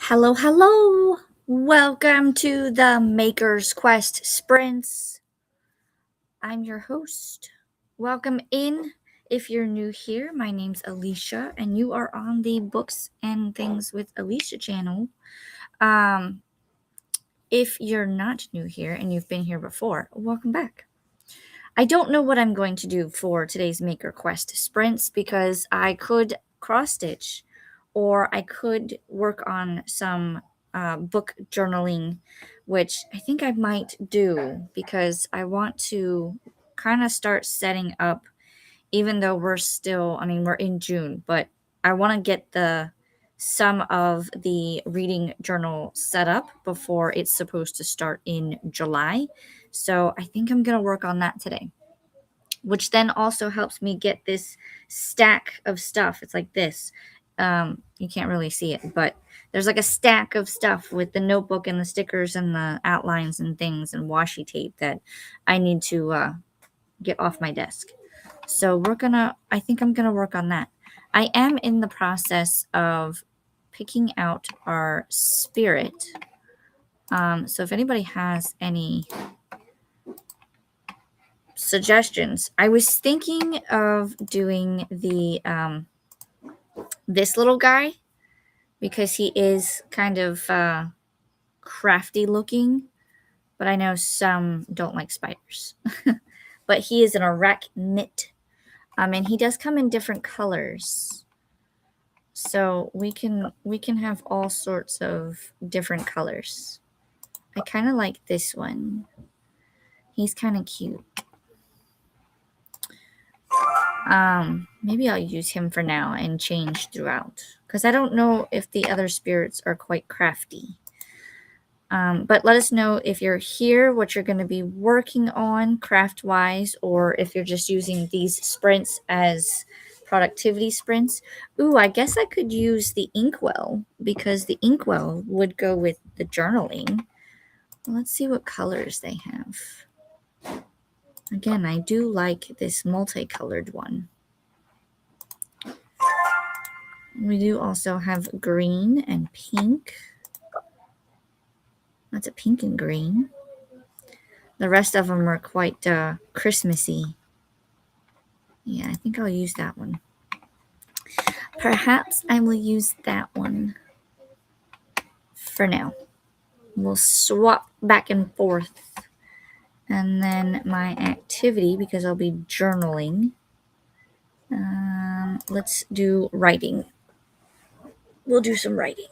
Hello, hello. Welcome to the Maker's Quest Sprints. I'm your host. Welcome in. If you're new here, my name's Alicia, and you are on the Books and Things with Alicia channel. If you're not new here and you've been here before, welcome back. I don't know what I'm going to do for today's Maker Quest Sprints because I could cross stitch or I could work on some book journaling, which I think I might do because I want to kind of start setting up, even though we're in June, but I want to get some of the reading journal set up before it's supposed to start in July. So I think I'm going to work on that today, which then also helps me get this stack of stuff. It's like this. You can't really see it, but there's like a stack of stuff with the notebook and the stickers and the outlines and things and washi tape that I need to get off my desk. So I think I'm gonna work on that. I am in the process of picking out our spirit. So if anybody has any suggestions, I was thinking of doing the this little guy because he is kind of crafty looking, but I know some don't like spiders. But he is an arachnid, and he does come in different colors. So we can have all sorts of different colors. I kind of like this one. He's kind of cute. Maybe I'll use him for now and change throughout because I don't know if the other spirits are quite crafty. But let us know if you're here, what you're going to be working on craft-wise, or if you're just using these sprints as productivity sprints. Ooh, I guess I could use the inkwell because the inkwell would go with the journaling. Let's see what colors they have. Again, I do like this multicolored one. We do also have green and pink. That's a pink and green. The rest of them are quite Christmassy. Yeah, I think I'll use that one. Perhaps I will use that one for now. We'll swap back and forth. And then my activity, because I'll be journaling, let's do writing. We'll do some writing.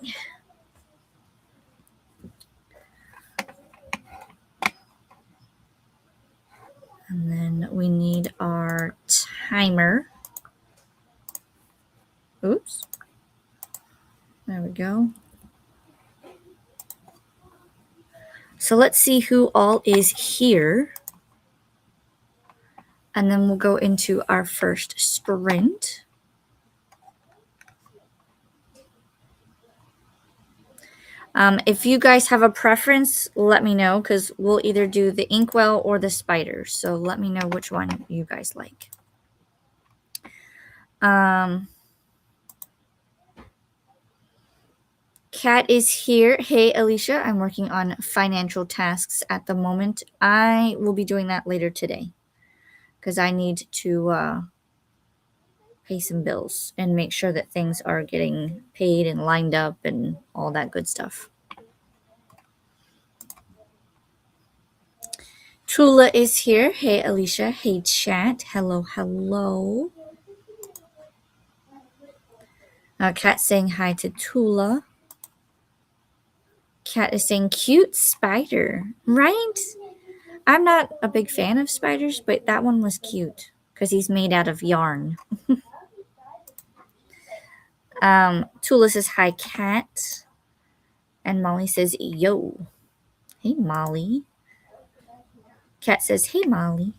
And then we need our timer. Oops. There we go. So let's see who all is here. And then we'll go into our first sprint. If you guys have a preference, let me know because we'll either do the inkwell or the spider. So let me know which one you guys like. Kat is here. Hey, Alicia, I'm working on financial tasks at the moment. I will be doing that later today because I need to pay some bills and make sure that things are getting paid and lined up and all that good stuff. Tula is here. Hey, Alicia. Hey, chat. Hello, hello. Kat saying hi to Tula. Kat is saying cute spider, right? I'm not a big fan of spiders, but that one was cute because he's made out of yarn. Tula says hi, Kat. And Molly says yo. Hey, Molly. Kat says hey, Molly.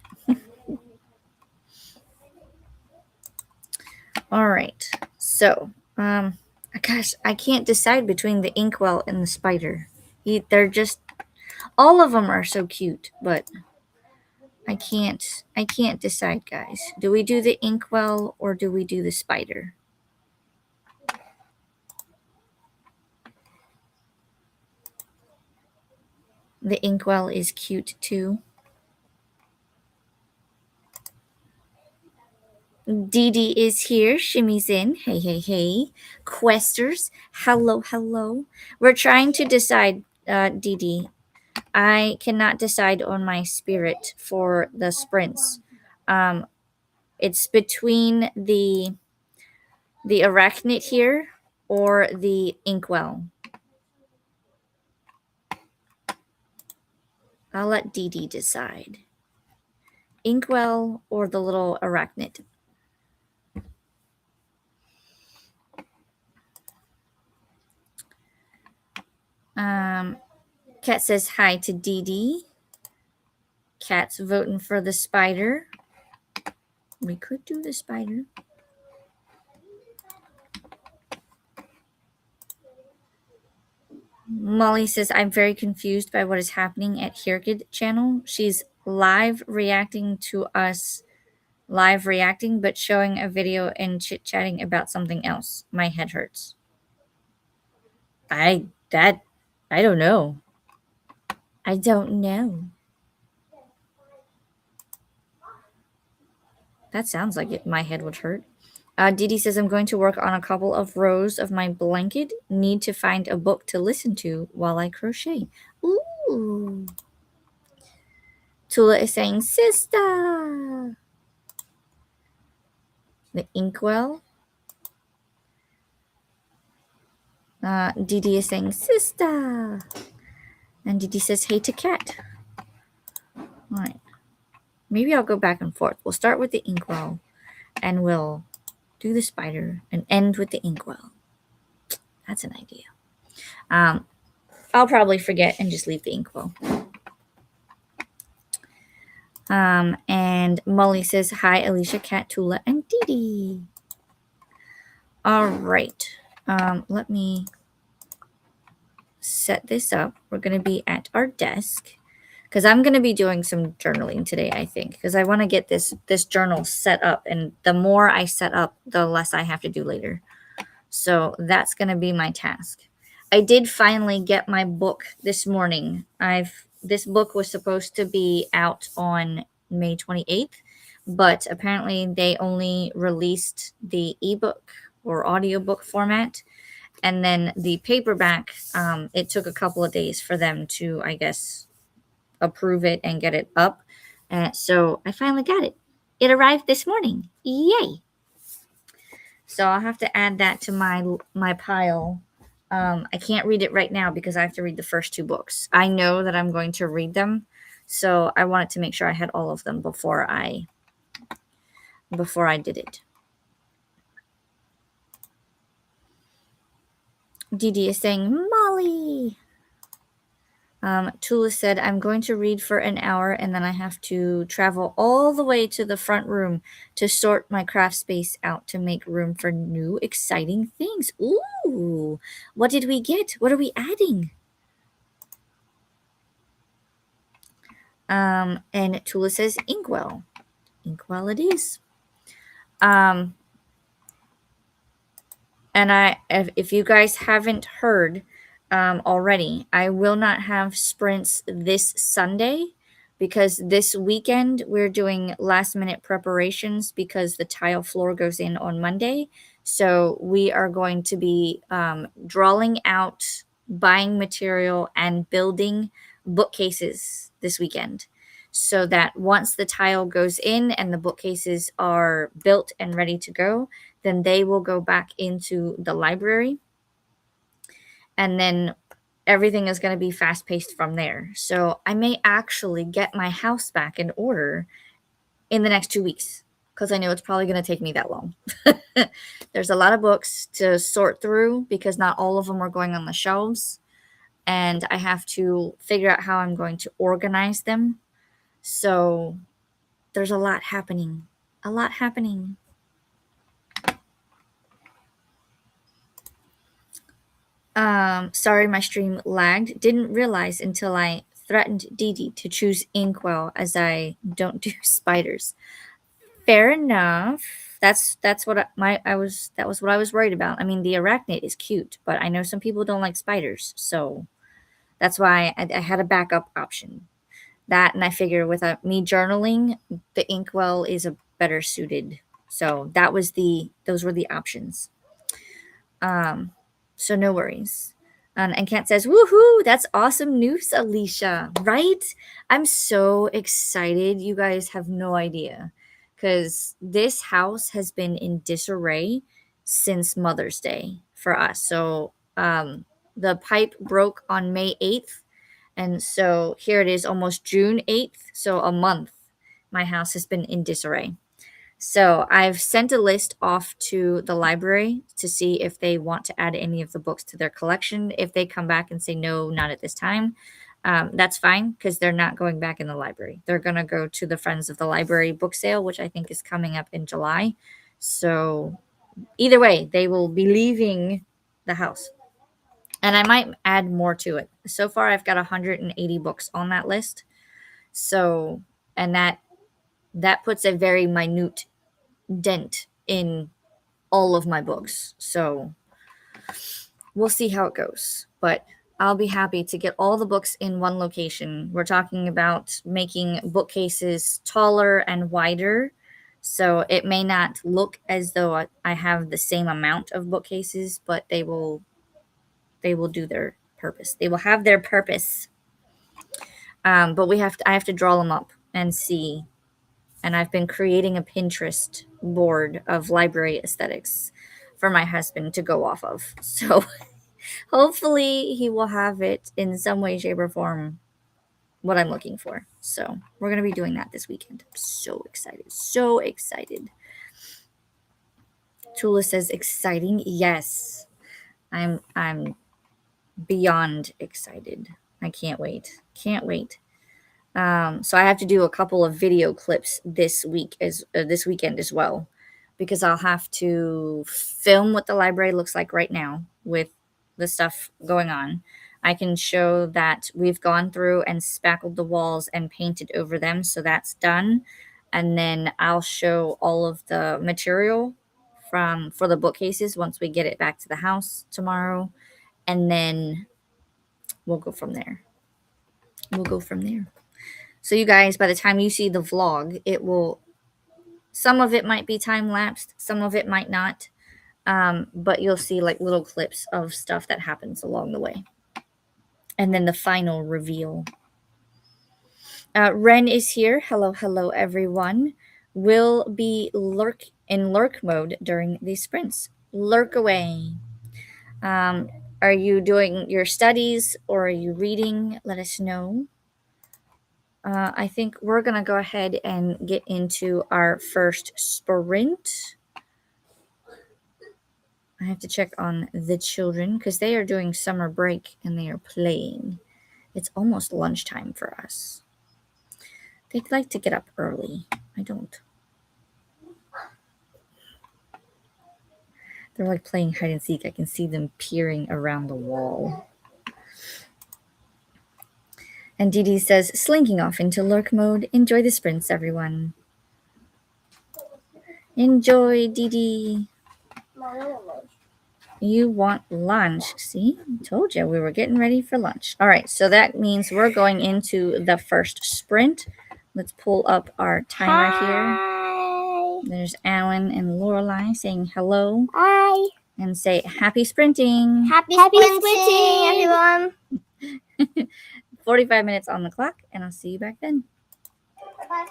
All right. So, gosh, I can't decide between the inkwell and the spider. They're just, all of them are so cute, but I can't decide, guys. Do we do the inkwell or do we do the spider? The inkwell is cute too. Dee Dee is here. Shimmy's in. Hey, hey, hey. Questers, hello, hello. We're trying to decide, Dee Dee. I cannot decide on my spirit for the sprints. Um, it's between the arachnid here or the inkwell. I'll let Dee Dee decide. Inkwell or the little arachnid. Kat says hi to Dee Dee. Kat's voting for the spider. We could do the spider. Molly says, I'm very confused by what is happening at Hirkid channel. She's live reacting to us, live reacting, but showing a video and chit-chatting about something else. My head hurts. I don't know. I don't know. That sounds like it. My head would hurt. Dee Dee says, I'm going to work on a couple of rows of my blanket. Need to find a book to listen to while I crochet. Ooh. Tula is saying, sister. The inkwell. Dee Dee is saying, sister. And Dee Dee says, hey to Kat. All right. Maybe I'll go back and forth. We'll start with the inkwell and we'll do the spider and end with the inkwell. That's an idea. I'll probably forget and just leave the inkwell. And Molly says, hi, Alicia, Kat, Tula, and Dee Dee. All right. Let me set this up. We're going to be at our desk because I'm going to be doing some journaling today, I think, because I want to get this journal set up. And the more I set up, the less I have to do later. So that's going to be my task. I did finally get my book this morning. This book was supposed to be out on May 28th, but apparently they only released the ebook or audiobook format. And then the paperback, it took a couple of days for them to, I guess, approve it and get it up. So I finally got it. It arrived this morning. Yay! So I'll have to add that to my pile. I can't read it right now because I have to read the first two books. I know that I'm going to read them, so I wanted to make sure I had all of them before I did it. Dee Dee is saying, Molly. Tula said, I'm going to read for an hour and then I have to travel all the way to the front room to sort my craft space out to make room for new exciting things. Ooh, what did we get? What are we adding? And Tula says, inkwell. Inkwell it is. And if you guys haven't heard, already, I will not have sprints this Sunday because this weekend we're doing last minute preparations because the tile floor goes in on Monday. So we are going to be drawing out, buying material, and building bookcases this weekend so that once the tile goes in and the bookcases are built and ready to go, then they will go back into the library. And then everything is going to be fast paced from there. So I may actually get my house back in order in the next 2 weeks because I know it's probably going to take me that long. There's a lot of books to sort through because not all of them are going on the shelves. And I have to figure out how I'm going to organize them. So there's a lot happening. A lot happening. Sorry, my stream lagged. Didn't realize until I threatened Dee Dee to choose inkwell as I don't do spiders. Fair enough. That's what I was worried about. I mean, the arachnid is cute, but I know some people don't like spiders, so That's why I had a backup option. That, and I figure with me journaling, the Inkwell is a better suited. So those were the options. So no worries. And Kat says, "Woohoo! That's awesome news, Alicia. Right? I'm so excited. You guys have no idea, because this house has been in disarray since Mother's Day for us. So the pipe broke on May 8th, and so here it is, almost June 8th. So a month, my house has been in disarray. So I've sent a list off to the library to see if they want to add any of the books to their collection. If they come back and say no, not at this time, that's fine, because they're not going back in the library. They're going to go to the Friends of the Library book sale, which I think is coming up in July. So either way, they will be leaving the house. And I might add more to it. So far, I've got 180 books on that list. So, and that puts a very minute dent in all of my books. So we'll see how it goes. But I'll be happy to get all the books in one location. We're talking about making bookcases taller and wider. So it may not look as though I have the same amount of bookcases, but they will do their purpose. They will have their purpose. But I have to draw them up and see. And I've been creating a Pinterest board of library aesthetics for my husband to go off of. So hopefully he will have it in some way, shape, or form what I'm looking for. So we're gonna be doing that this weekend. I'm so excited. So excited. Tula says exciting. Yes. I'm beyond excited. I can't wait. Can't wait. So I have to do a couple of video clips this weekend as well, because I'll have to film what the library looks like right now with the stuff going on. I can show that we've gone through and spackled the walls and painted over them, so that's done. And then I'll show all of the material for the bookcases once we get it back to the house tomorrow, and then we'll go from there. We'll go from there. So you guys, by the time you see the vlog, some of it might be time lapsed, some of it might not. But you'll see like little clips of stuff that happens along the way. And then the final reveal. Ren is here. Hello, hello, everyone. Will be in lurk mode during these sprints. Lurk away. Are you doing your studies or are you reading? Let us know. I think we're going to go ahead and get into our first sprint. I have to check on the children because they are doing summer break and they are playing. It's almost lunchtime for us. They'd like to get up early. I don't. They're like playing hide and seek. I can see them peering around the wall. And Dee Dee says, slinking off into lurk mode. Enjoy the sprints, everyone. Enjoy, Dee Dee. You want lunch. See? I told you we were getting ready for lunch. All right, so that means we're going into the first sprint. Let's pull up our timer here. There's Alan and Lorelai saying hello. Hi. And say happy sprinting. Happy sprinting, everyone. 45 minutes on the clock, and I'll see you back then. Bye.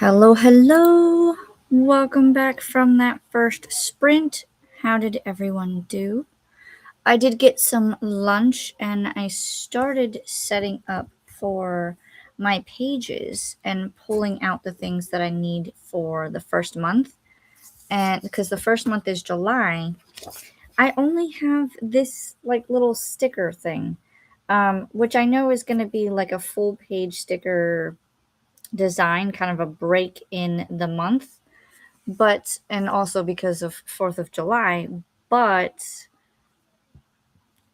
Hello, hello. Welcome back from that first sprint. How did everyone do? I did get some lunch and I started setting up for my pages and pulling out the things that I need for the first month. And because the first month is July, I only have this like little sticker thing, which I know is going to be like a full page sticker design, kind of a break in the month, but and also because of 4th of July, but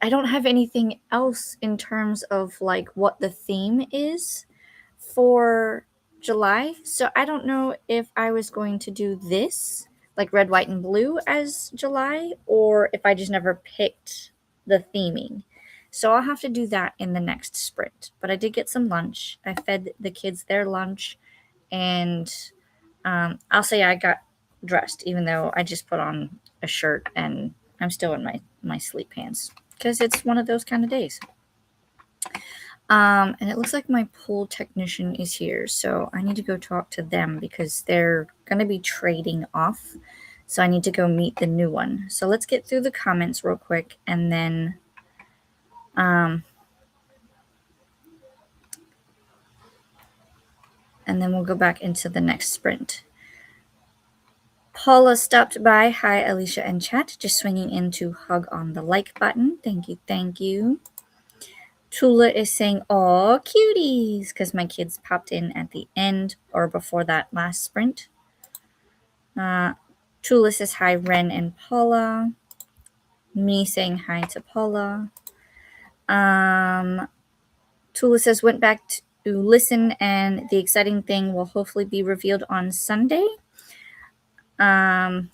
I don't have anything else in terms of like what the theme is for July. So I don't know if I was going to do this, like red, white, and blue as July, or if I just never picked the theming. So I'll have to do that in the next sprint. But I did get some lunch. I fed the kids their lunch, and I'll say I got dressed, even though I just put on a shirt and I'm still in my sleep pants because it's one of those kind of days. And it looks like my pool technician is here, so I need to go talk to them because they're gonna be trading off. So I need to go meet the new one. So let's get through the comments real quick, and then we'll go back into the next sprint. Paula stopped by. Hi, Alicia and chat. Just swinging in to hug on the like button. Thank you, thank you. Tula is saying, "Aw, cuties," because my kids popped in at the end or before that last sprint. Tula says hi, Ren and Paula. Me saying hi to Paula. Tula says, went back to listen, and the exciting thing will hopefully be revealed on Sunday. Molly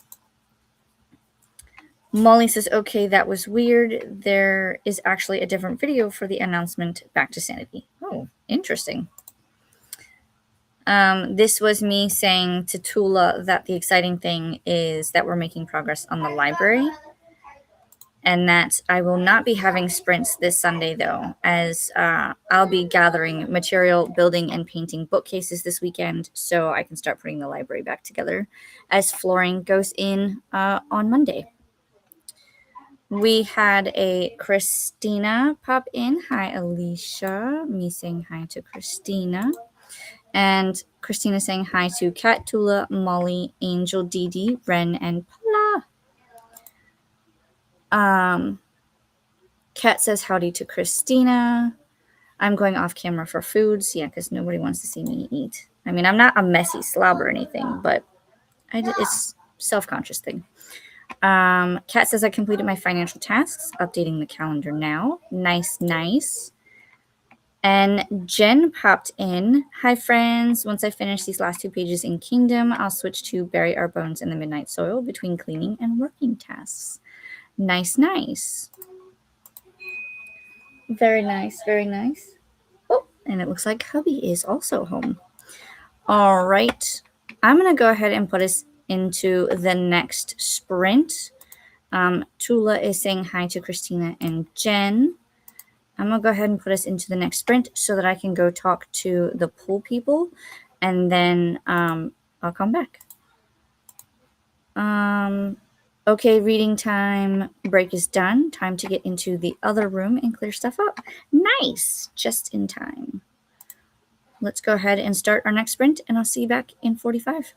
says, okay, that was weird. There is actually a different video for the announcement back to sanity. Oh, interesting. This was me saying to Tula that the exciting thing is that we're making progress on the library, and that I will not be having sprints this Sunday, though, as I'll be gathering material, building and painting bookcases this weekend so I can start putting the library back together as flooring goes in on Monday. We had a Christina pop in. Hi, Alicia. Me saying hi to Christina. And Christina saying hi to Kat, Tula, Molly, Angel, Dee, Ren, and Paula. Kat says howdy to Christina. I'm going off camera for foods. Yeah, because nobody wants to see me eat. I mean, I'm not a messy slob or anything, but it's self-conscious thing. Kat says I completed my financial tasks, updating the calendar now. Nice, nice. And Jen popped in. Hi, friends. Once I finish these last 2 pages in Kingdom, I'll switch to bury our bones in the midnight soil between cleaning and working tasks. Nice, nice. Very nice, very nice. Oh, and it looks like hubby is also home. All right. I'm going to go ahead and put us into the next sprint. Tula is saying hi to Christina and Jen. I'm going to go ahead and put us into the next sprint so that I can go talk to the pool people, and then I'll come back. Okay, reading time break is done. Time to get into the other room and clear stuff up. Nice, just in time. Let's go ahead and start our next sprint, and I'll see you back in 45.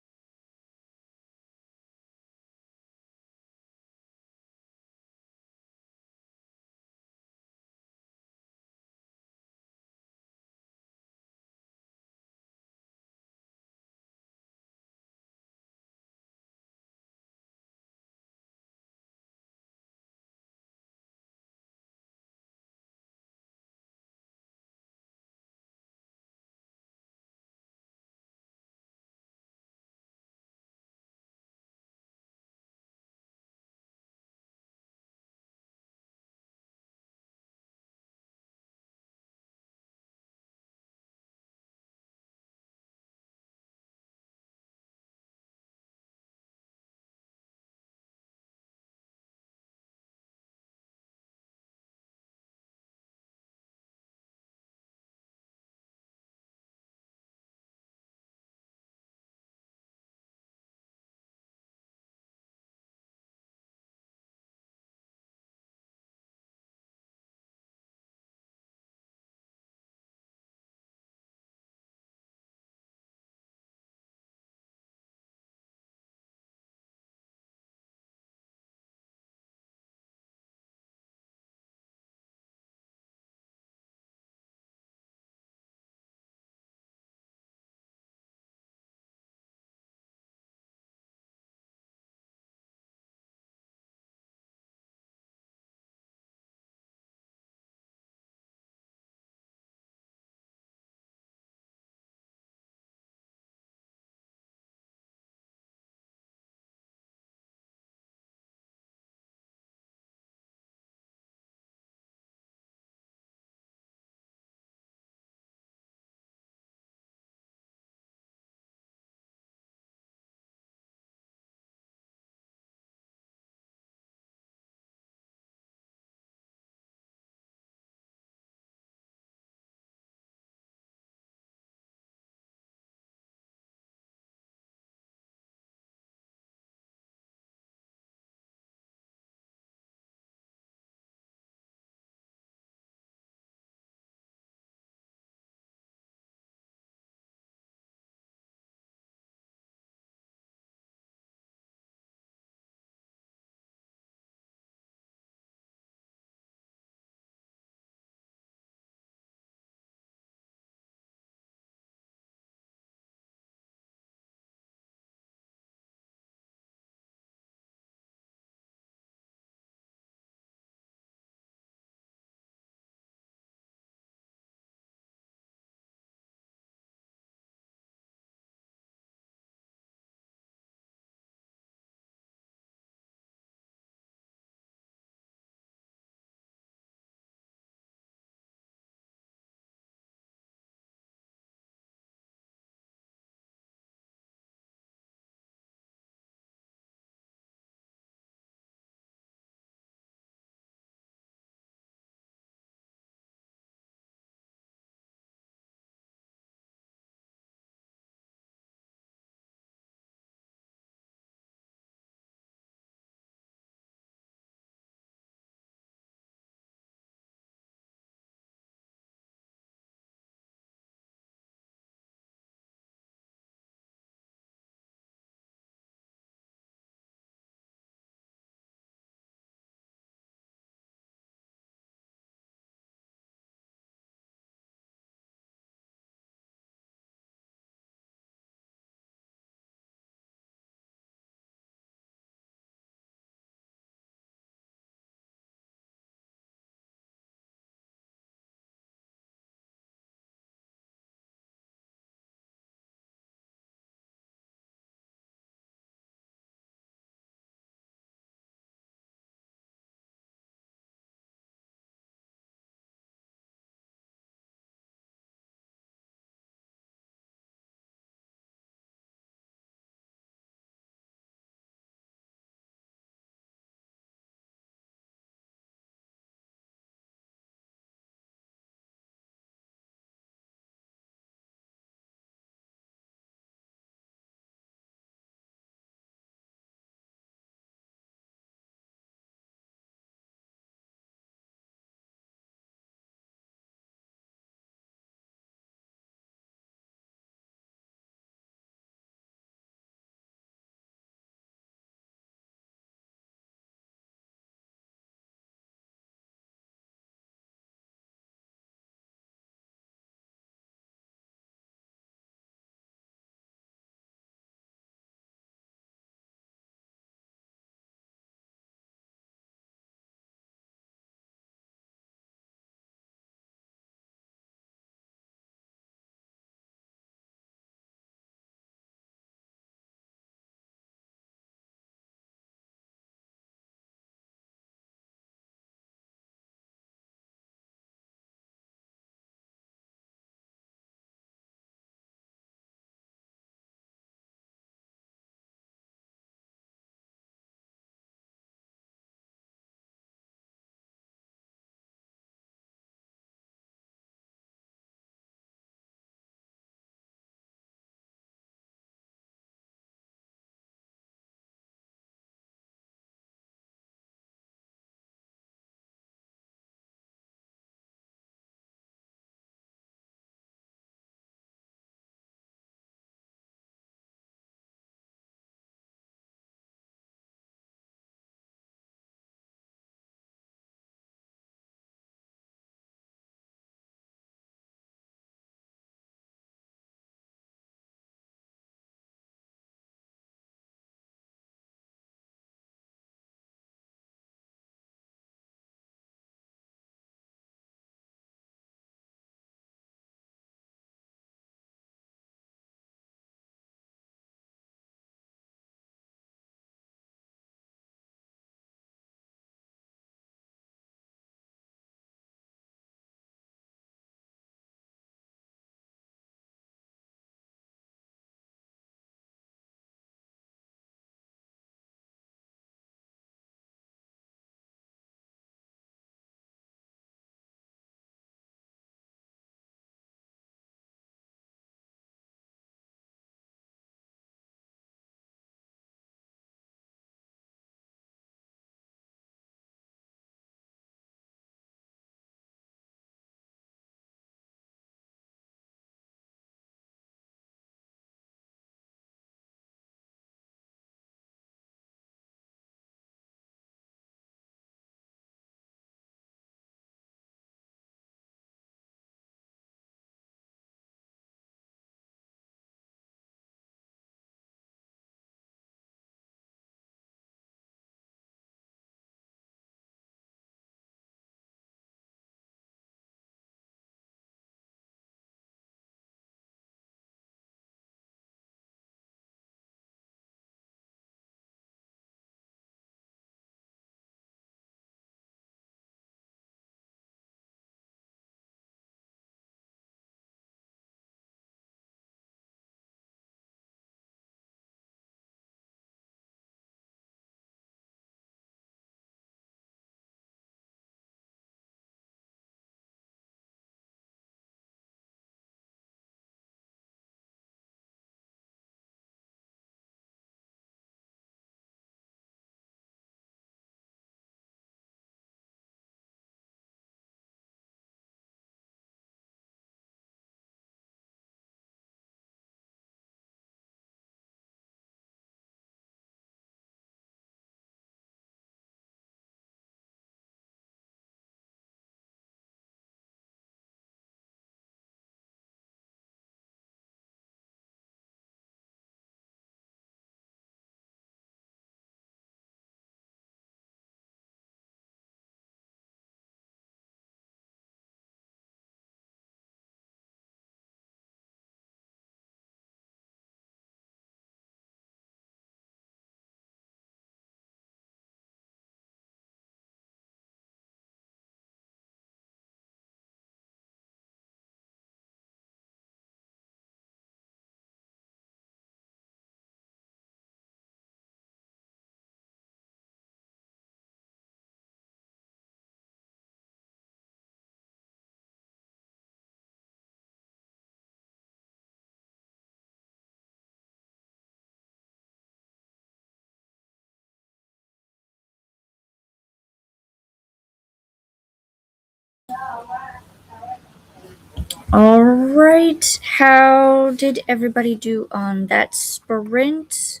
All right. How did everybody do on that sprint?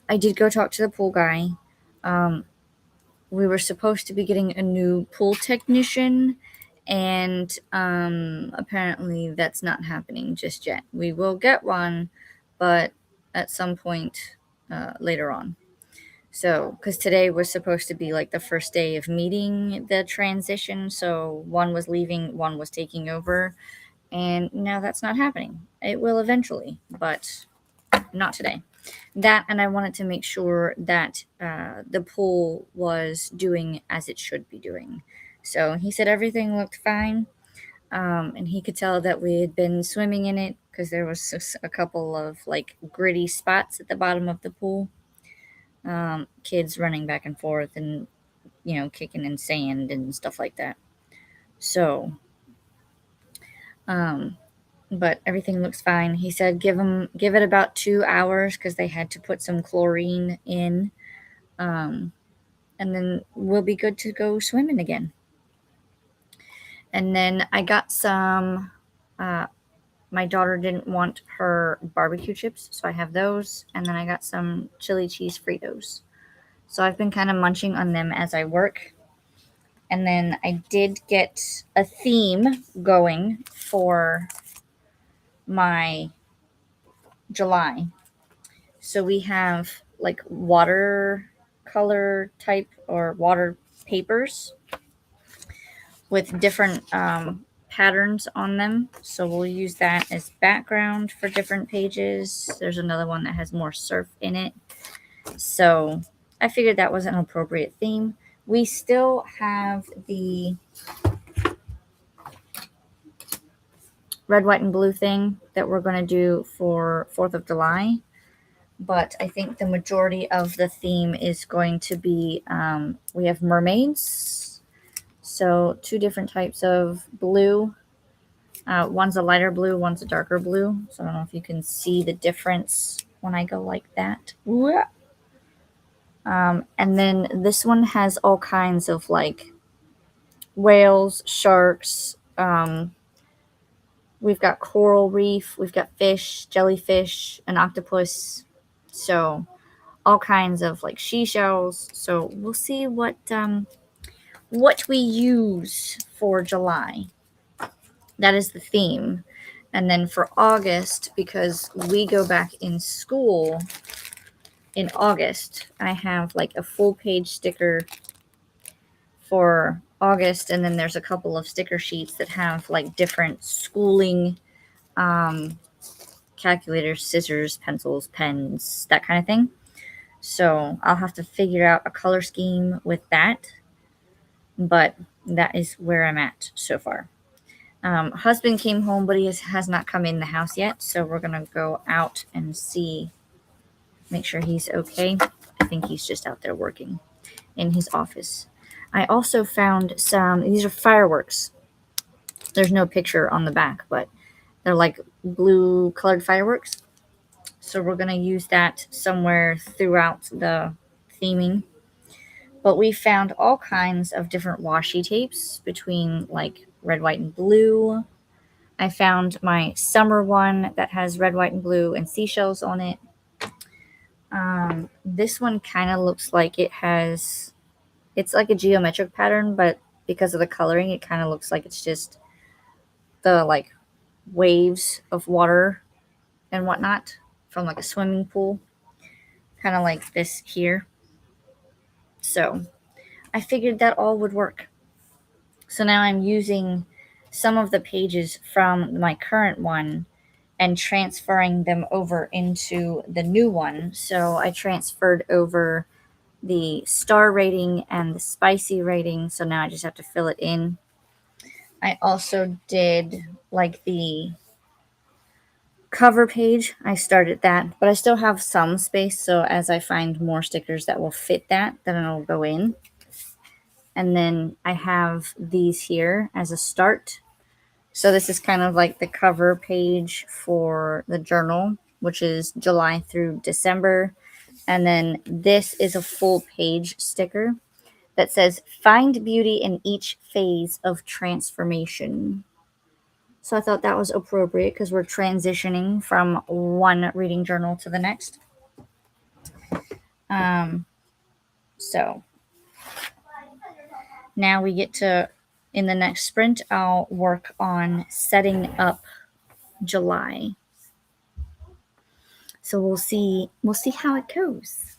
I did go talk to the pool guy. We were supposed to be getting a new pool technician, and apparently that's not happening just yet. We will get one, but at some point later on. So, because today was supposed to be like the first day of meeting the transition, so one was leaving, one was taking over, and now that's not happening. It will eventually, but not today. That, and I wanted to make sure that the pool was doing as it should be doing. So he said everything looked fine, and he could tell that we had been swimming in it because there was a couple of like gritty spots at the bottom of the pool. Kids running back and forth and kicking in sand and stuff like that. So, but everything looks fine. He said give it about 2 hours because they had to put some chlorine in, and then we'll be good to go swimming again. And then I got some. My daughter didn't want her barbecue chips, so I have those. And then I got some chili cheese Fritos. So I've been kind of munching on them as I work. And then I did get a theme going for my July. So we have like watercolor type or water papers with different patterns on them. So we'll use that as background for different pages. There's another one that has more surf in it. So I figured that was an appropriate theme. We still have the red, white, and blue thing that we're going to do for 4th of July. But I think the majority of the theme is going to be we have mermaids. So 2 different types of blue. One's a lighter blue, one's a darker blue. So I don't know if you can see the difference when I go like that. And then this one has all kinds of like whales, sharks. We've got coral reef, we've got fish, jellyfish, an octopus. So all kinds of like seashells. So we'll see what we use for July. That is the theme. And then for August, because we go back in school in August, I have like a full page sticker for August, and then there's a couple of sticker sheets that have like different schooling calculators, scissors, pencils, pens, that kind of thing. So I'll have to figure out a color scheme with that, but that is where I'm at so far. Husband came home, but he has not come in the house yet, so we're gonna go out and see, make sure he's okay. I think he's just out there working in his office. I also found these are fireworks. There's no picture on the back, but they're like blue colored fireworks. So we're gonna use that somewhere throughout the theming. But we found all kinds of different washi tapes between like red, white, and blue. I found my summer one that has red, white, and blue and seashells on it. This one kind of looks like it's like a geometric pattern, but because of the coloring, it kind of looks like it's just the like waves of water and whatnot from like a swimming pool, kind of like this here. So I figured that all would work. So now I'm using some of the pages from my current one and transferring them over into the new one. So I transferred over the star rating and the spicy rating. So now I just have to fill it in. I also did like the cover page. I started that, but I still have some space. So as I find more stickers that will fit that, then it'll go in. And then I have these here as a start. So this is kind of like the cover page for the journal, which is July through December. And then this is a full page sticker that says, "Find beauty in each phase of transformation." So I thought that was appropriate because we're transitioning from one reading journal to the next. So now we get to, in the next sprint, I'll work on setting up July. So we'll see how it goes.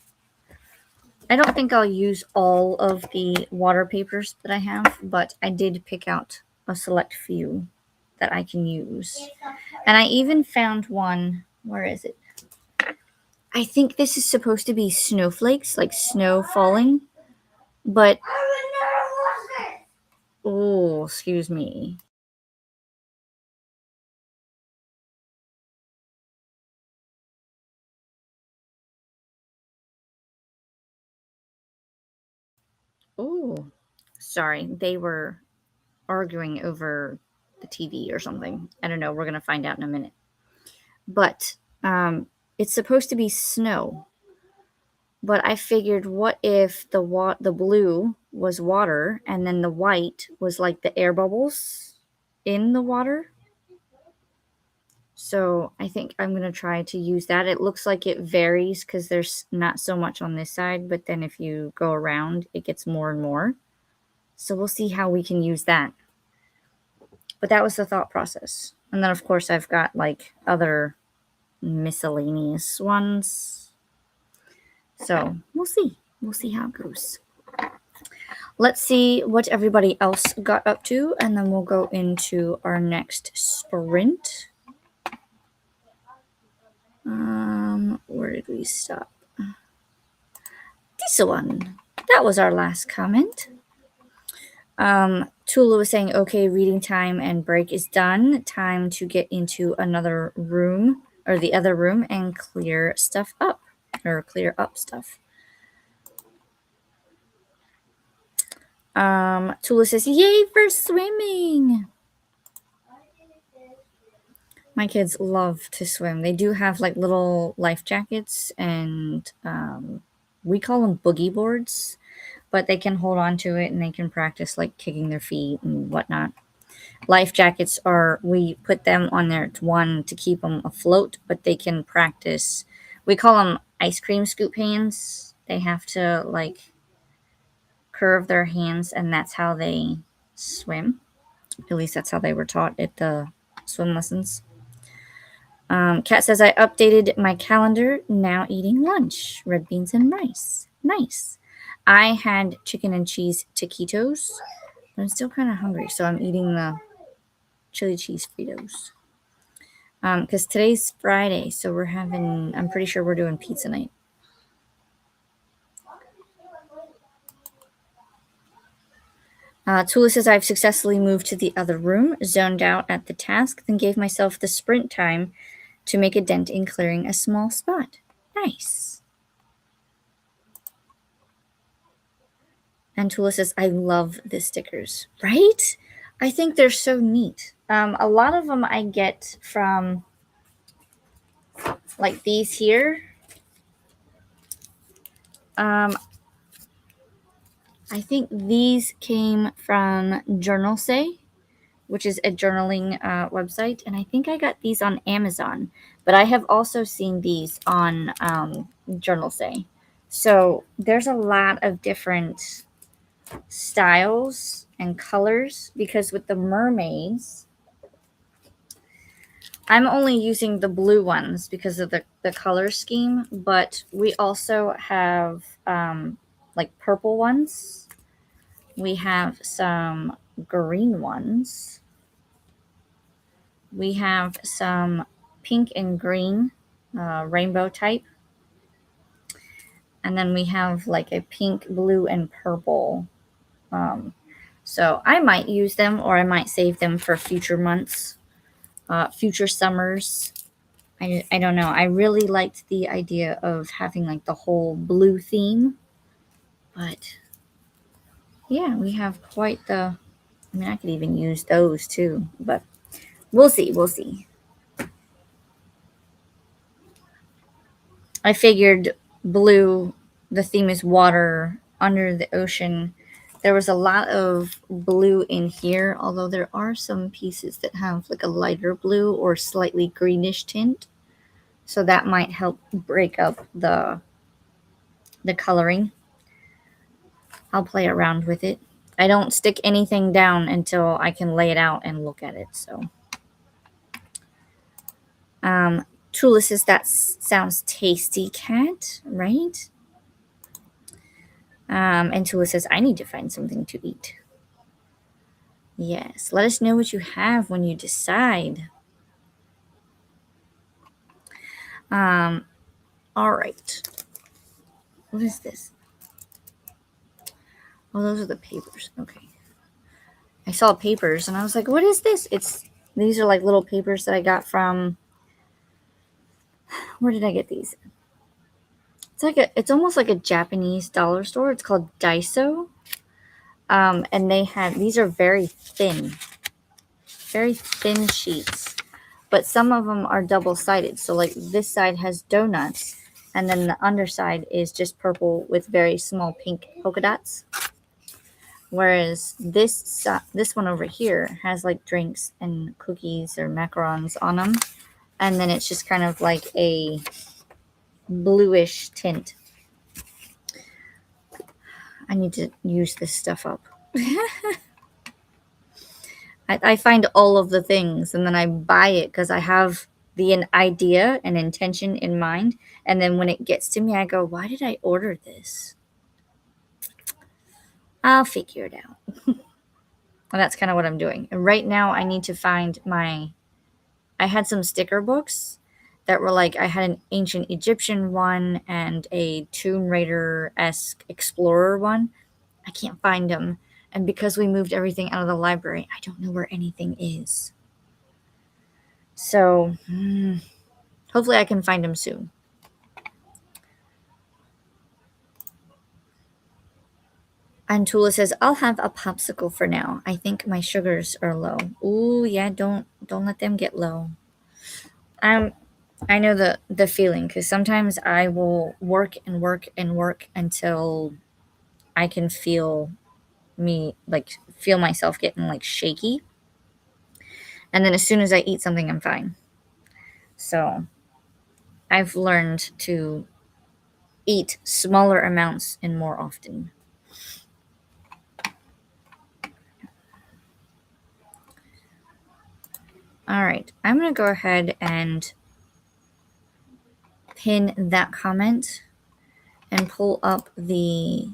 I don't think I'll use all of the water papers that I have, but I did pick out a select few that I can use. And I even found one, where is it? I think this is supposed to be snowflakes, like snow falling, but oh, excuse me. Oh, sorry. They were arguing over the TV or something. I don't know. We're going to find out in a minute. But it's supposed to be snow. But I figured, what if the blue was water and then the white was like the air bubbles in the water? So I think I'm going to try to use that. It looks like it varies because there's not so much on this side, but then if you go around, it gets more and more. So we'll see how we can use that. But that was the thought process. And then, of course, I've got like other miscellaneous ones. So we'll see. We'll see how it goes. Let's see what everybody else got up to, and then we'll go into our next sprint. Where did we stop? This one. That was our last comment. Tula was saying, okay, reading time and break is done. Time to get into another room, or the other room, and clear stuff up, or clear up stuff. Tula says, yay for swimming. My kids love to swim. They do have like little life jackets, and we call them boogie boards, but they can hold on to it and they can practice like kicking their feet and whatnot. Life jackets we put them on there, one, to keep them afloat, but they can practice. We call them ice cream scoop hands. They have to like curve their hands, and that's how they swim. At least that's how they were taught at the swim lessons. Kat says, I updated my calendar, now eating lunch, red beans and rice. Nice. I had chicken and cheese taquitos, but I'm still kind of hungry, so I'm eating the chili cheese Fritos. Because today's Friday, so I'm pretty sure we're doing pizza night. Tula says, I've successfully moved to the other room, zoned out at the task, then gave myself the sprint time to make a dent in clearing a small spot. Nice. And Tula says, I love the stickers. Right? I think they're so neat. A lot of them I get from like these here. I think these came from Journal Say, which is a journaling website. And I think I got these on Amazon. But I have also seen these on Journal Say. So there's a lot of different styles and colors, because with the mermaids, I'm only using the blue ones because of the color scheme. But we also have like purple ones. We have some green ones. We have some pink and green rainbow type. And then we have like a pink, blue, and purple. So I might use them, or I might save them for future months, future summers. I don't know. I really liked the idea of having like the whole blue theme. But yeah, we have quite the... I mean, I could even use those too. But we'll see. We'll see. I figured blue, the theme is water, under the ocean. There was a lot of blue in here, although there are some pieces that have like a lighter blue or slightly greenish tint. So that might help break up the coloring. I'll play around with it. I don't stick anything down until I can lay it out and look at it. So, Tula says that sounds tasty, Cat, right? And Tula says I need to find something to eat. Yes, let us know what you have when you decide. All right. What is this? Oh, those are the papers. Okay. I saw papers and I was like, what is this? These are like little papers that I got from, where did I get these? It's almost like a Japanese dollar store. It's called Daiso. And these are very thin sheets, but some of them are double-sided. So like this side has donuts and then the underside is just purple with very small pink polka dots. Whereas this one over here has like drinks and cookies or macarons on them. And then it's just kind of like a bluish tint. I need to use this stuff up. I find all of the things and then I buy it because I have an idea and intention in mind. And then when it gets to me, I go, why did I order this? I'll figure it out. And that's kind of what I'm doing. And right now I need to find I had some sticker books that were like, I had an ancient Egyptian one and a Tomb Raider-esque explorer one. I can't find them. And because we moved everything out of the library, I don't know where anything is. So, hopefully I can find them soon. And Tula says, I'll have a popsicle for now. I think my sugars are low. Ooh, yeah, don't let them get low. I know the feeling because sometimes I will work and work and work until I can feel myself getting like shaky. And then as soon as I eat something, I'm fine. So I've learned to eat smaller amounts and more often. All right, I'm going to go ahead and pin that comment and pull up the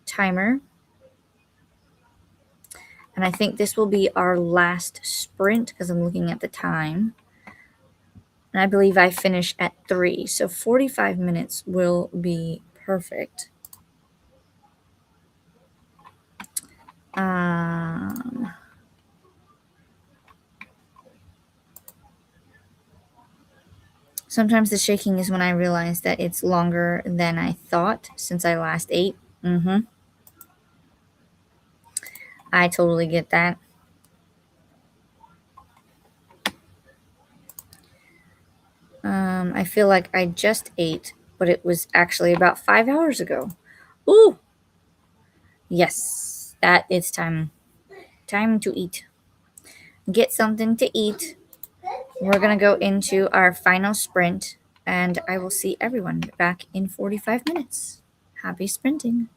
timer. And I think this will be our last sprint because I'm looking at the time. And I believe I finish at 3. So 45 minutes will be perfect. Sometimes the shaking is when I realize that it's longer than I thought since I last ate. I totally get that. I feel like I just ate, but it was actually about 5 hours ago. Ooh! Yes, that is time to eat. Get something to eat. We're going to go into our final sprint, and I will see everyone back in 45 minutes. Happy sprinting.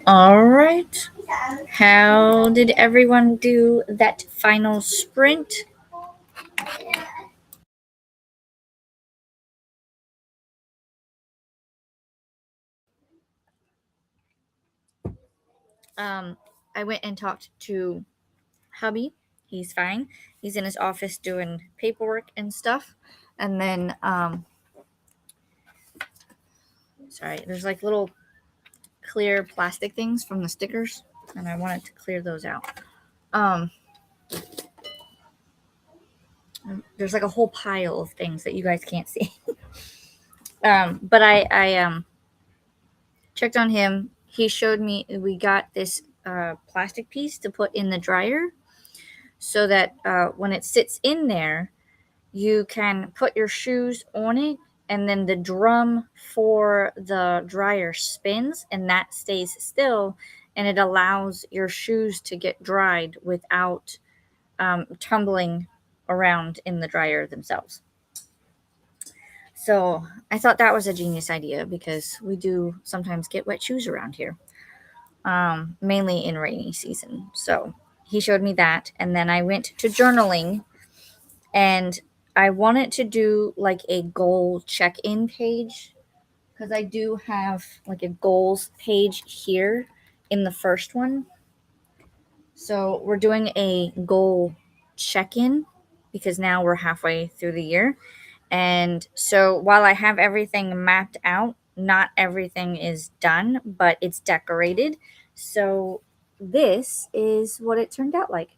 All right. How did everyone do that final sprint? I went and talked to hubby. He's fine. He's in his office doing paperwork and stuff. And then, sorry, there's like little clear plastic things from the stickers, and I wanted to clear those out. There's like a whole pile of things that you guys can't see. But I checked on him. He showed me we got this plastic piece to put in the dryer so that when it sits in there, you can put your shoes on it, and then the drum for the dryer spins, and that stays still, and it allows your shoes to get dried without tumbling around in the dryer themselves. So I thought that was a genius idea because we do sometimes get wet shoes around here, mainly in rainy season. So he showed me that, and then I went to journaling, and I wanted to do like a goal check-in page because I do have like a goals page here in the first one. So we're doing a goal check-in because now we're halfway through the year. And so while I have everything mapped out, not everything is done, but it's decorated. So this is what it turned out like.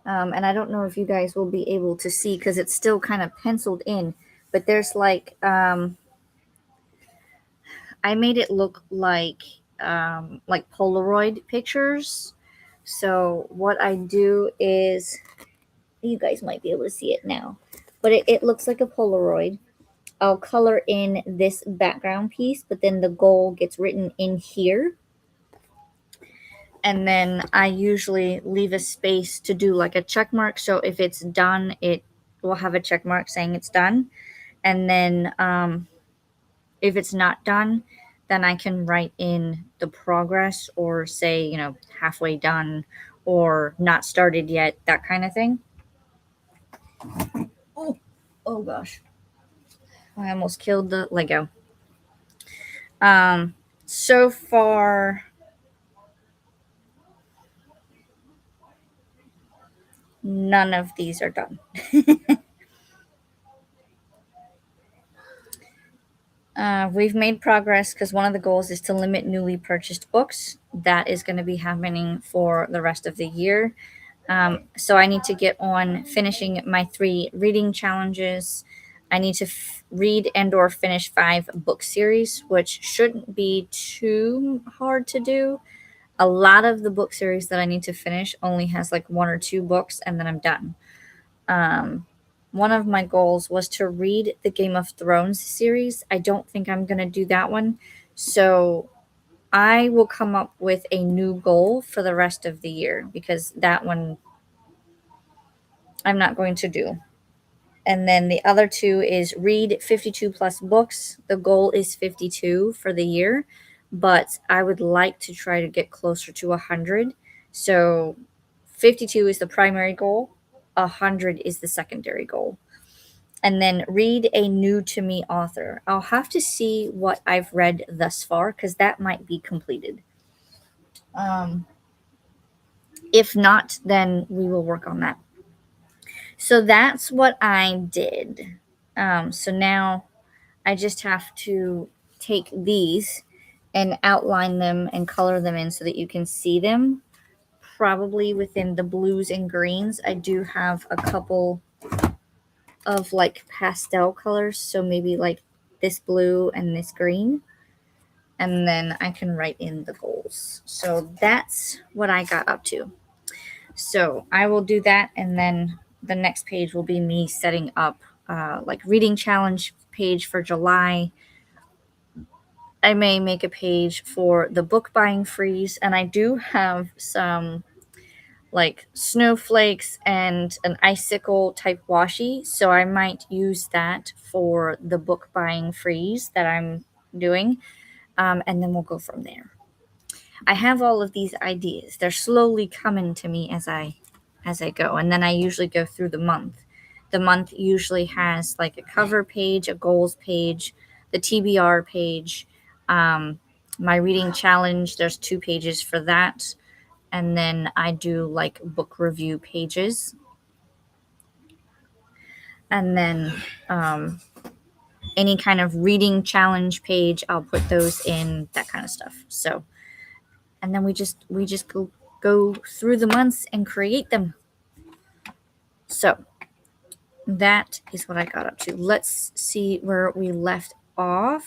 And I don't know if you guys will be able to see because it's still kind of penciled in, but there's like, I made it look like Polaroid pictures. So what I do is, you guys might be able to see it now, but it looks like a Polaroid. I'll color in this background piece, but then the goal gets written in here. And then I usually leave a space to do like a check mark. So if it's done, it will have a check mark saying it's done. And then if it's not done, then I can write in the progress or say, halfway done or not started yet, that kind of thing. Oh gosh. I almost killed the Lego. So far, none of these are done. We've made progress because one of the goals is to limit newly purchased books. That is going to be happening for the rest of the year. So I need to get on finishing my 3 reading challenges. I need to read and or finish 5 book series, which shouldn't be too hard to do. A lot of the book series that I need to finish only has like 1 or 2 books, and then I'm done. One of my goals was to read the Game of Thrones series. I don't think I'm going to do that one. So I will come up with a new goal for the rest of the year because that one I'm not going to do. And then the other 2 is read 52 plus books. The goal is 52 for the year, but I would like to try to get closer to 100. So 52 is the primary goal, 100 is the secondary goal. And then read a new to me author. I'll have to see what I've read thus far because that might be completed. If not, then we will work on that. So that's what I did. So now I just have to take these and outline them and color them in so that you can see them. Probably within the blues and greens. I do have a couple of like pastel colors, so maybe like this blue and this green, and then I can write in the goals. So that's what I got up to. So I will do that, and then the next page will be me setting up like reading challenge page for July. I may make a page for the book buying freeze, and I do have some like snowflakes and an icicle type washi, so I might use that for the book buying freeze that I'm doing, and then we'll go from there. I have all of these ideas. They're slowly coming to me as I go, and then I usually go through the month. The month usually has like a cover page, a goals page, the TBR page, my reading challenge. There's 2 pages for that, and then I do like book review pages, and then any kind of reading challenge page, I'll put those in, that kind of stuff. So, and then we just go through the months and create them. So that is what I got up to. Let's see where we left off.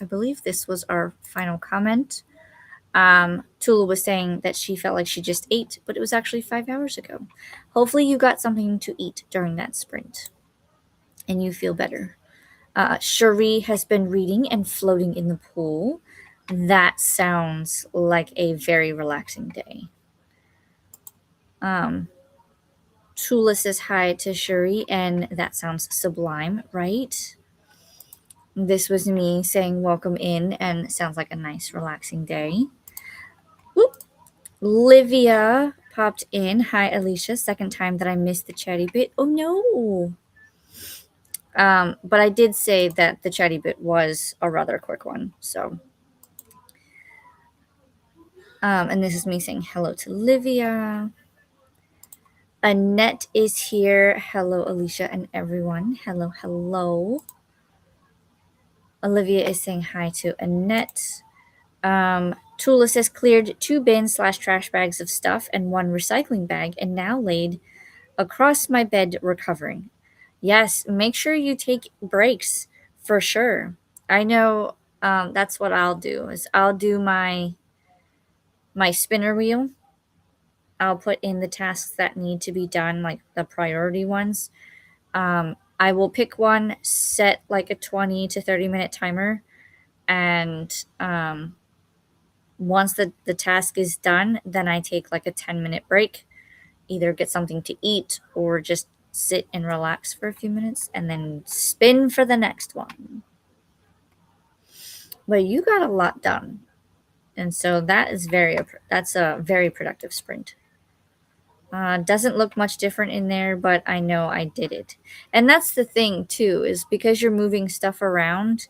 I believe this was our final comment. Tula was saying that she felt like she just ate, but it was actually 5 hours ago. Hopefully you got something to eat during that sprint and you feel better. Cherie has been reading and floating in the pool. That sounds like a very relaxing day. Tula says hi to Cherie, and that sounds sublime, right? This was me saying welcome in, and it sounds like a nice, relaxing day. Whoop. Livia popped in. Hi, Alicia. Second time that I missed the chatty bit. Oh, no. But I did say that the chatty bit was a rather quick one, so... and this is me saying hello to Livia. Annette is here. Hello, Alicia and everyone. Hello, hello. Olivia is saying hi to Annette. Tula says cleared 2 bins/trash bags of stuff and 1 recycling bag and now laid across my bed recovering. Yes, make sure you take breaks for sure. I know that's what I'll do is I'll do my spinner wheel. I'll put in the tasks that need to be done, like the priority ones. I will pick one, set like a 20 to 30 minute timer, and once the task is done, then I take like a 10-minute break, either get something to eat or just sit and relax for a few minutes and then spin for the next one. But you got a lot done. And so that's a very productive sprint. Doesn't look much different in there, but I know I did it. And that's the thing too, is because you're moving stuff around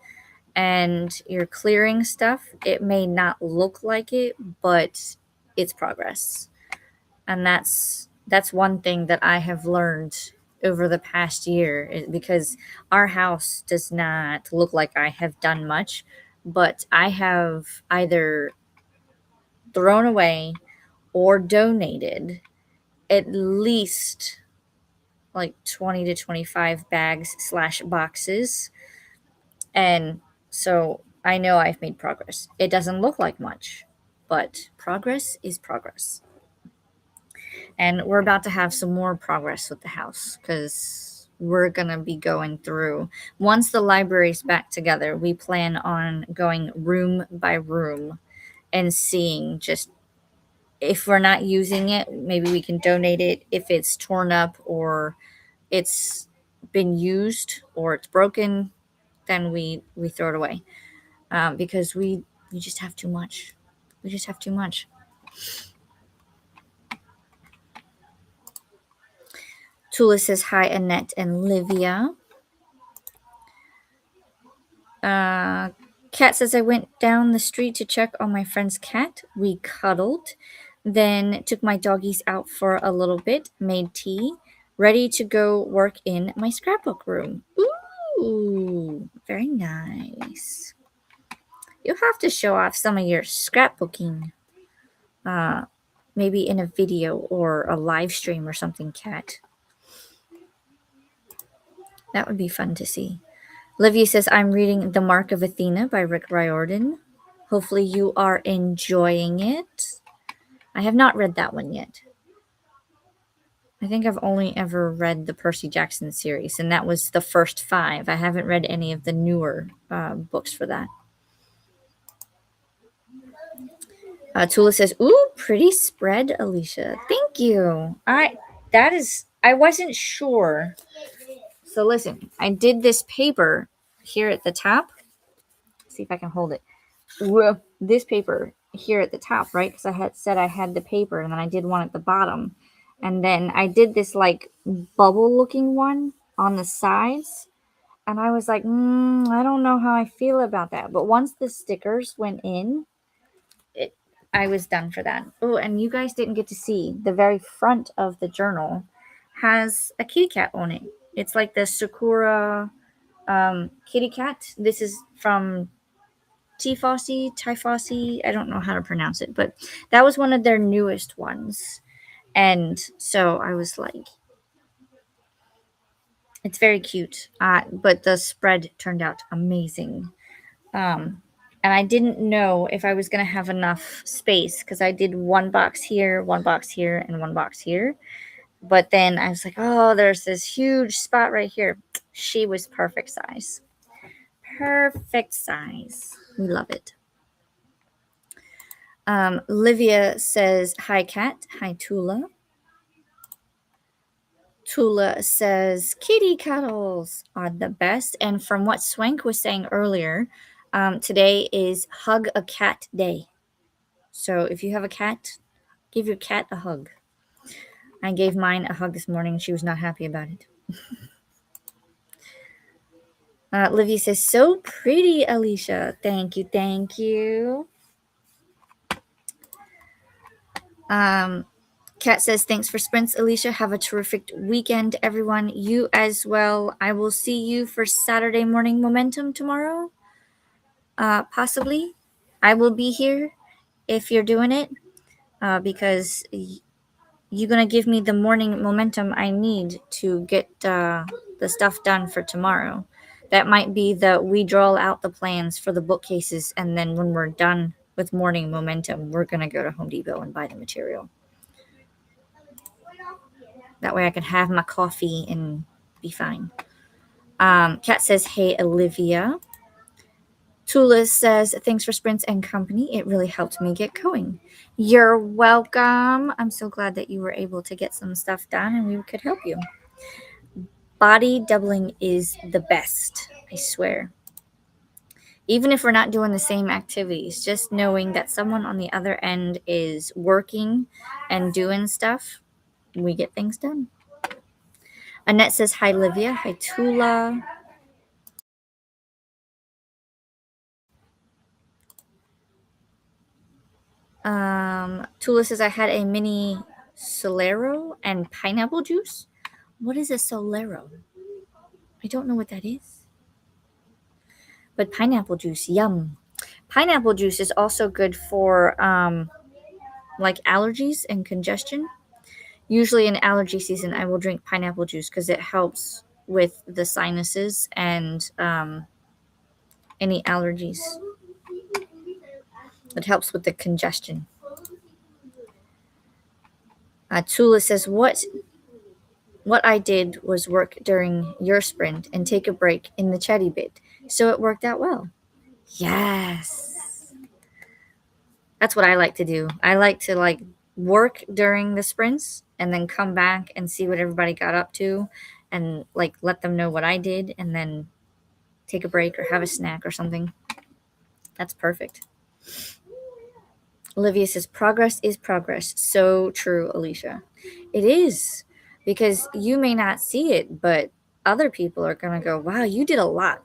and you're clearing stuff, it may not look like it, but it's progress. And that's one thing that I have learned over the past year, because our house does not look like I have done much, but I have either thrown away or donated at least like 20 to 25 bags/boxes. And so I know I've made progress. It doesn't look like much, but progress is progress. And we're about to have some more progress with the house because we're going to be going through, once the library's back together, we plan on going room by room and seeing just if we're not using it, maybe we can donate it. If it's torn up or it's been used or it's broken, then we throw it away, because we just have too much. We just have too much. Tula says hi, Annette and Livia. Kat says I went down the street to check on my friend's cat. We cuddled, then took my doggies out for a little bit, made tea, ready to go work in my scrapbook room. Ooh, very nice. You'll have to show off some of your scrapbooking, maybe in a video or a live stream or something, Kat. That would be fun to see. Livia says, I'm reading The Mark of Athena by Rick Riordan. Hopefully you are enjoying it. I have not read that one yet. I think I've only ever read the Percy Jackson series, and that was the first 5. I haven't read any of the newer books for that. Tula says, ooh, pretty spread, Alicia. Thank you. I wasn't sure. So listen, I did this paper here at the top. see if I can hold it. Whoa, this paper here at the top, right? Because I had said I had the paper, and then I did one at the bottom, and then I did this like bubble looking one on the sides, and I was like, I don't know how I feel about that. But once the stickers went in, I was done for that. Oh, and you guys didn't get to see the very front of the journal has a kitty cat on it. It's like the Sakura kitty cat. This is from Tifossi. I don't know how to pronounce it, but that was one of their newest ones. And so I was like, it's very cute. But the spread turned out amazing. And I didn't know if I was going to have enough space because I did one box here, and one box here. But then I was like, oh, there's this huge spot right here. She was perfect size. Perfect size. We love it. Livia says, hi, Kat. Hi, Tula. Tula says, kitty cuddles are the best. And from what Swank was saying earlier, today is Hug a Cat Day. So if you have a cat, give your cat a hug. I gave mine a hug this morning. She was not happy about it. Livy says, so pretty, Alicia. Thank you. Thank you. Kat says, thanks for sprints, Alicia. Have a terrific weekend, everyone. You as well. I will see you for Saturday morning momentum tomorrow. Possibly. I will be here if you're doing it because you're going to give me the morning momentum I need to get the stuff done for tomorrow. That might be we draw out the plans for the bookcases, and then when we're done with morning momentum, we're going to go to Home Depot and buy the material. That way I can have my coffee and be fine. Kat says, hey, Olivia. Tula says, thanks for sprints and company. It really helped me get going. You're welcome. I'm so glad that you were able to get some stuff done and we could help you. Body doubling is the best, I swear. Even if we're not doing the same activities, just knowing that someone on the other end is working and doing stuff, we get things done. Annette says, hi, Livia. Hi, Tula. Tula says, I had a mini Solero and pineapple juice. What is a Solero? I don't know what that is. But pineapple juice, yum. Pineapple juice is also good for like allergies and congestion. Usually in allergy season, I will drink pineapple juice because it helps with the sinuses and any allergies. It helps with the congestion. Tula says, what I did was work during your sprint and take a break in the chatty bit. So it worked out well. Yes. That's what I like to do. I like to work during the sprints and then come back and see what everybody got up to and let them know what I did and then take a break or have a snack or something. That's perfect. Olivia says, progress is progress. So true, Alicia. It is, because you may not see it, but other people are going to go, wow, you did a lot.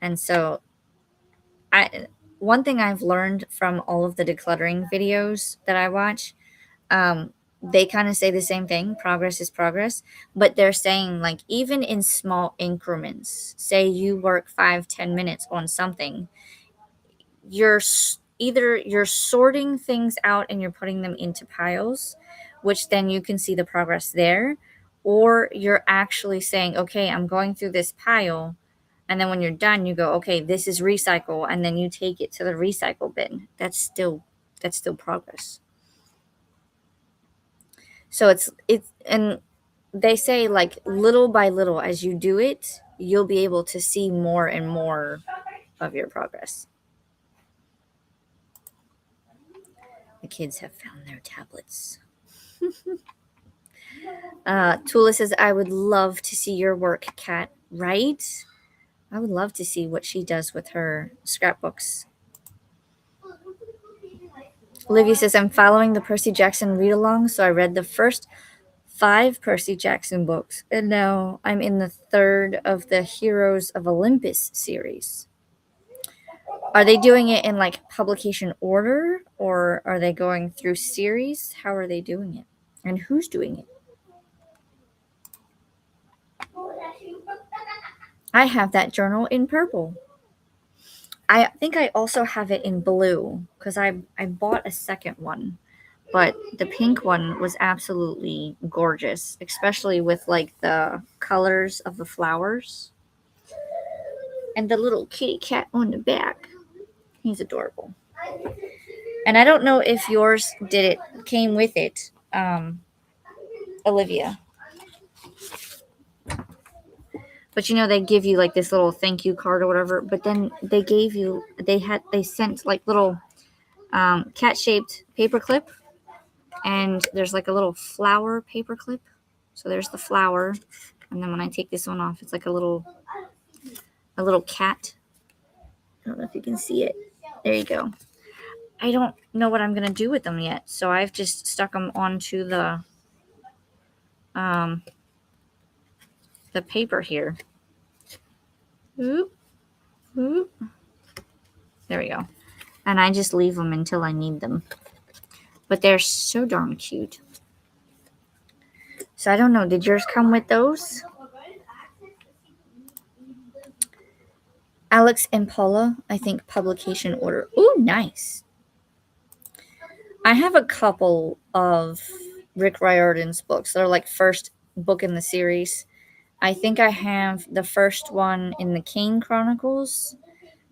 And so one thing I've learned from all of the decluttering videos that I watch, they kind of say the same thing. Progress is progress. But they're saying even in small increments, say you work 5-10 minutes on something, you're sorting things out and you're putting them into piles, which then you can see the progress there, or you're actually saying, okay, I'm going through this pile, and then when you're done, you go, okay, this is recycle, and then you take it to the recycle bin. That's still progress. So it's and they say little by little as you do it, you'll be able to see more and more of your progress. The kids have found their tablets. Tula says, I would love to see your work, Kat. Right? I would love to see what she does with her scrapbooks. Olivia says, I'm following the Percy Jackson read along, so I read the first 5 Percy Jackson books, and now I'm in the 3rd of the Heroes of Olympus series. Are they doing it in like publication order, or are they going through series? How are they doing it? And who's doing it? I have that journal in purple. I think I also have it in blue because I bought a second one, but the pink one was absolutely gorgeous, especially with like the colors of the flowers and the little kitty cat on the back. He's adorable. And I don't know if yours came with it, Olivia. But you know, they give you like this little thank you card or whatever, but then they sent like little cat shaped paper clip, and there's like a little flower paper clip. So there's the flower, and then when I take this one off, it's like a little cat. I don't know if you can see it. There you go. I don't know what I'm gonna do with them yet, so I've just stuck them onto the paper here. Oop, oop. There we go. And I just leave them until I need them. But they're so darn cute. So I don't know. Did yours come with those? Alex and Paula, I think publication order. Ooh, nice. I have a couple of Rick Riordan's books. They're like first book in the series. I think I have the first one in the Kane Chronicles,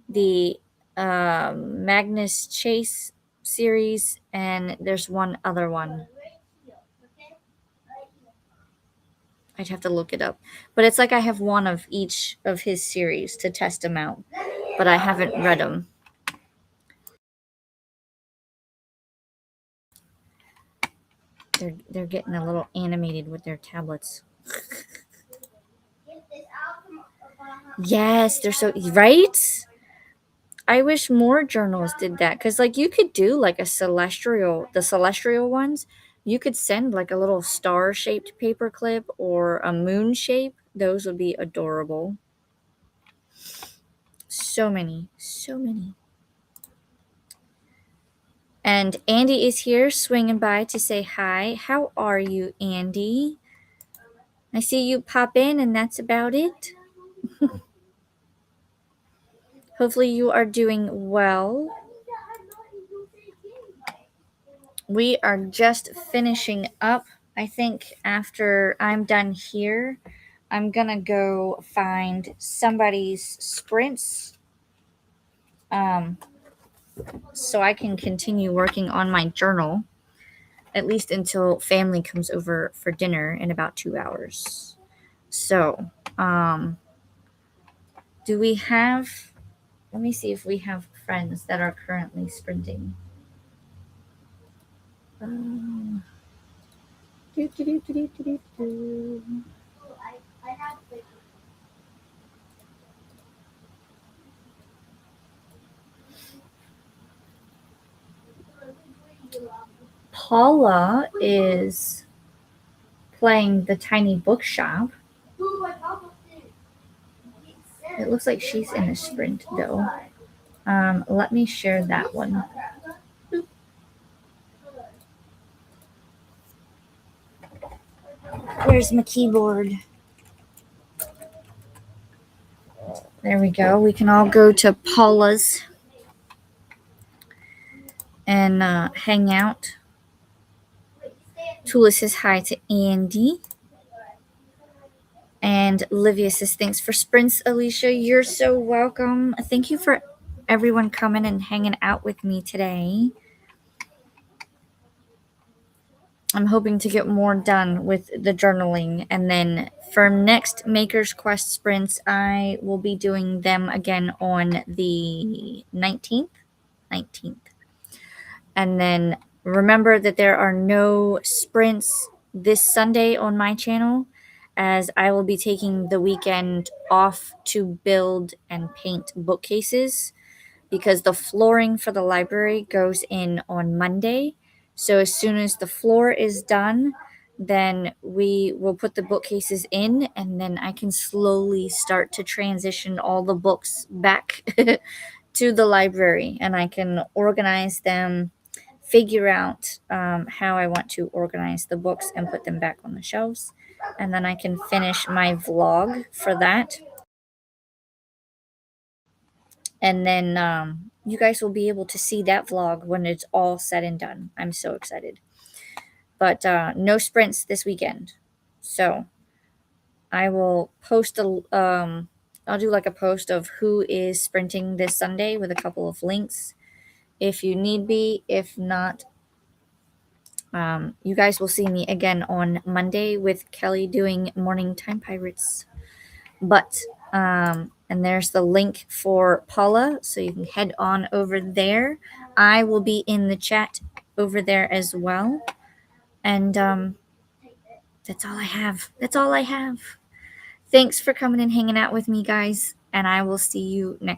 the Magnus Chase series, and there's one other one. I'd have to look it up. But it's like I have one of each of his series to test them out, but I haven't read them. They're getting a little animated with their tablets. Yes, they're so right. I wish more journals did that, because like you could do like the celestial ones. You could send like a little star shaped paper clip or a moon shape. Those would be adorable. So many. And Andy is here swinging by to say hi. How are you, Andy? I see you pop in, and that's about it. Hopefully you are doing well. We are just finishing up. I think after I'm done here, I'm going to go find somebody's sprints so I can continue working on my journal, at least until family comes over for dinner in about 2 hours. So, do we have, let me see if we have friends that are currently sprinting. Paula is playing the tiny bookshop. It looks like she's in a sprint though. Let me share that one. Where's my keyboard? There we go. We can all go to Paula's and hang out. Tula says hi to Andy. And Olivia says, thanks for sprints, Alicia. You're so welcome. Thank you for everyone coming and hanging out with me today. I'm hoping to get more done with the journaling. And then for next Maker's Quest sprints, I will be doing them again on the 19th. And then remember that there are no sprints this Sunday on my channel. as I will be taking the weekend off to build and paint bookcases because the flooring for the library goes in on Monday. So as soon as the floor is done, then we will put the bookcases in, and then I can slowly start to transition all the books back to the library, and I can organize them, figure out how I want to organize the books and put them back on the shelves. And then I can finish my vlog for that. And then you guys will be able to see that vlog when it's all said and done. I'm so excited. But no sprints this weekend. So I will post I'll do like a post of who is sprinting this Sunday with a couple of links if you need be. If not, you guys will see me again on Monday with Kelly doing Morning Time Pirates. But and there's the link for Paula, so you can head on over there. I will be in the chat over there as well. And that's all I have. That's all I have. Thanks for coming and hanging out with me, guys, and I will see you next